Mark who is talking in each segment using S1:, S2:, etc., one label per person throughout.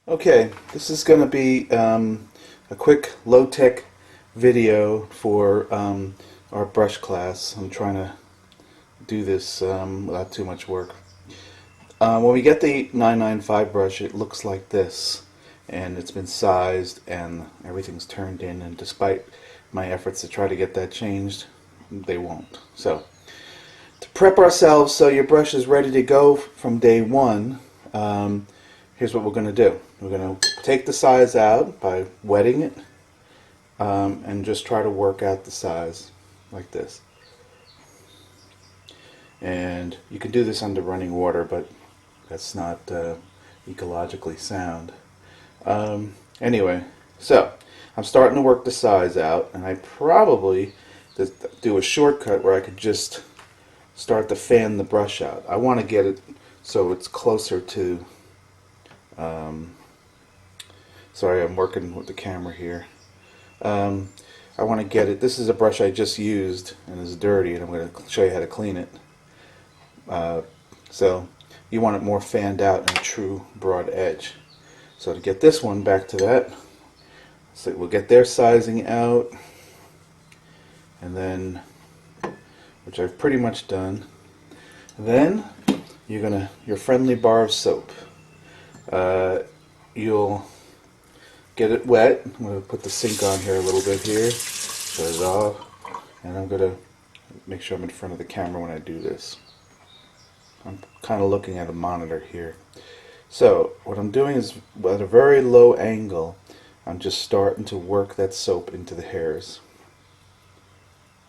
S1: Okay, this is going to be a quick low-tech video for our brush class. I'm trying to do this without too much work. When we get the 995 brush, it looks like this, and it's been sized and everything's turned in, and despite my efforts to try to get that changed, they won't. So, to prep ourselves so your brush is ready to go from day one, here's what we're going to do. We're going to take the size out by wetting it and just try to work out the size like this. And you can do this under running water, but that's not ecologically sound. Anyway, so I'm starting to work the size out, and I probably do a shortcut where I could just start to fan the brush out. I want to get it so it's closer to sorry, I'm working with the camera here. I want to get it. This is a brush I just used and it's dirty, and I'm going to show you how to clean it. So you want it more fanned out and true broad edge. So to get this one back to that, so we'll get their sizing out, and then, which I've pretty much done. Then your friendly bar of soap. You'll get it wet. I'm going to put the sink on here a little bit here, shut it off, and I'm going to make sure I'm in front of the camera when I do this. I'm kind of looking at a monitor here. So what I'm doing is, at a very low angle, I'm just starting to work that soap into the hairs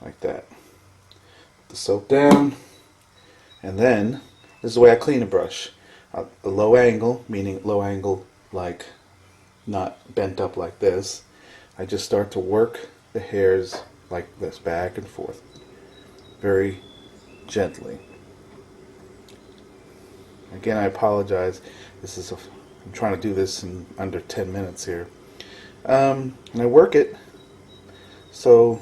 S1: like that. Put the soap down, and then this is the way I clean a brush. A low angle, meaning low angle like not bent up like this. I just start to work the hairs like this, back and forth, very gently. Again, I apologize. I'm trying to do this in under 10 minutes here. And I work it so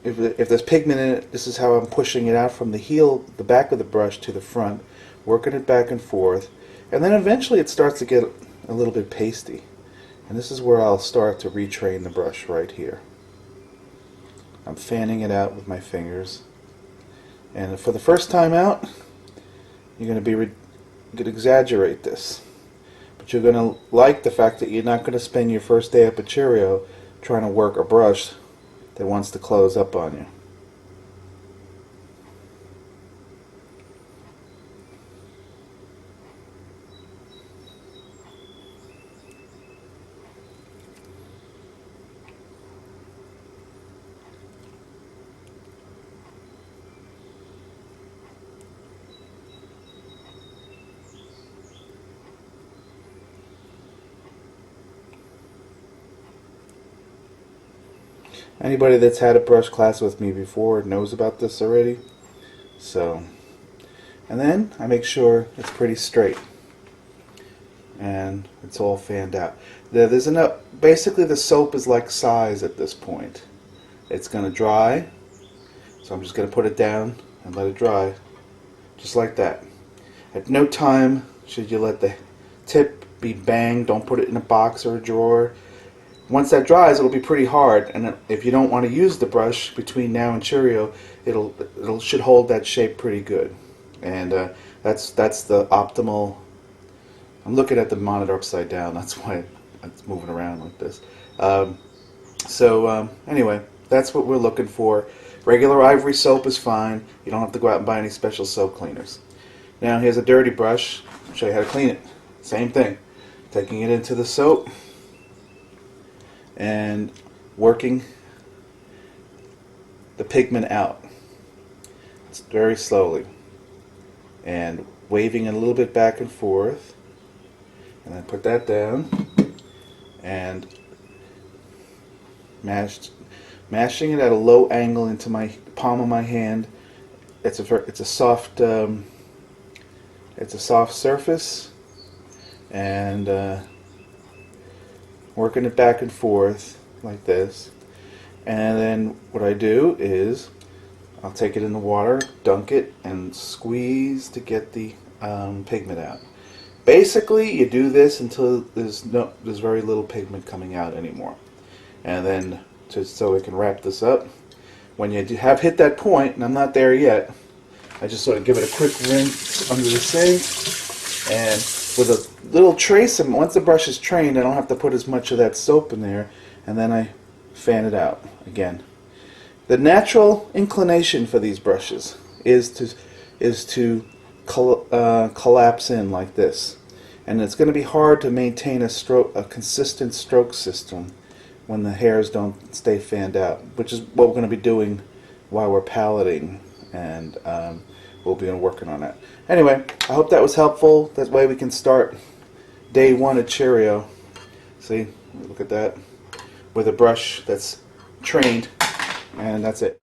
S1: if there's pigment in it, this is how I'm pushing it out from the back of the brush to the front, working it back and forth, and then eventually it starts to get a little bit pasty. And this is where I'll start to retrain the brush right here. I'm fanning it out with my fingers. And for the first time out, you're going to exaggerate this. But you're going to like the fact that you're not going to spend your first day up at Cheerio trying to work a brush that wants to close up on you. Anybody that's had a brush class with me before knows about this already. So, and then I make sure it's pretty straight and it's all fanned out. There's enough. Basically, the soap is like size at this point. It's going to dry, so I'm just going to put it down and let it dry, just like that. At no time should you let the tip be banged. Don't put it in a box or a drawer. Once that dries, it'll be pretty hard, and if you don't want to use the brush between now and Cheerio, it should hold that shape pretty good. And that's the optimal. I'm looking at the monitor upside down. That's why it's moving around like this. Anyway, that's what we're looking for. Regular ivory soap is fine. You don't have to go out and buy any special soap cleaners. Now here's a dirty brush. I'll show you how to clean it. Same thing. Taking it into the soap and working the pigment out. It's very slowly, and waving it a little bit back and forth, and then put that down and mashing it at a low angle into my palm of my hand. It's a soft surface, and working it back and forth like this. And then what I do is I'll take it in the water, dunk it, and squeeze to get the pigment out. Basically, you do this until there's very little pigment coming out anymore, and then just so we can wrap this up. When you have hit that point, and I'm not there yet, I just sort of give it a quick rinse under the sink, and with a little trace, and once the brush is trained, I don't have to put as much of that soap in there, and then I fan it out again. The natural inclination for these brushes is to collapse in like this, and it's going to be hard to maintain a consistent stroke system when the hairs don't stay fanned out, which is what we're going to be doing while we're paleting, and we'll be working on that. Anyway, I hope that was helpful. That way we can start day one at Cheerio. See, look at that, with a brush that's trained, and that's it.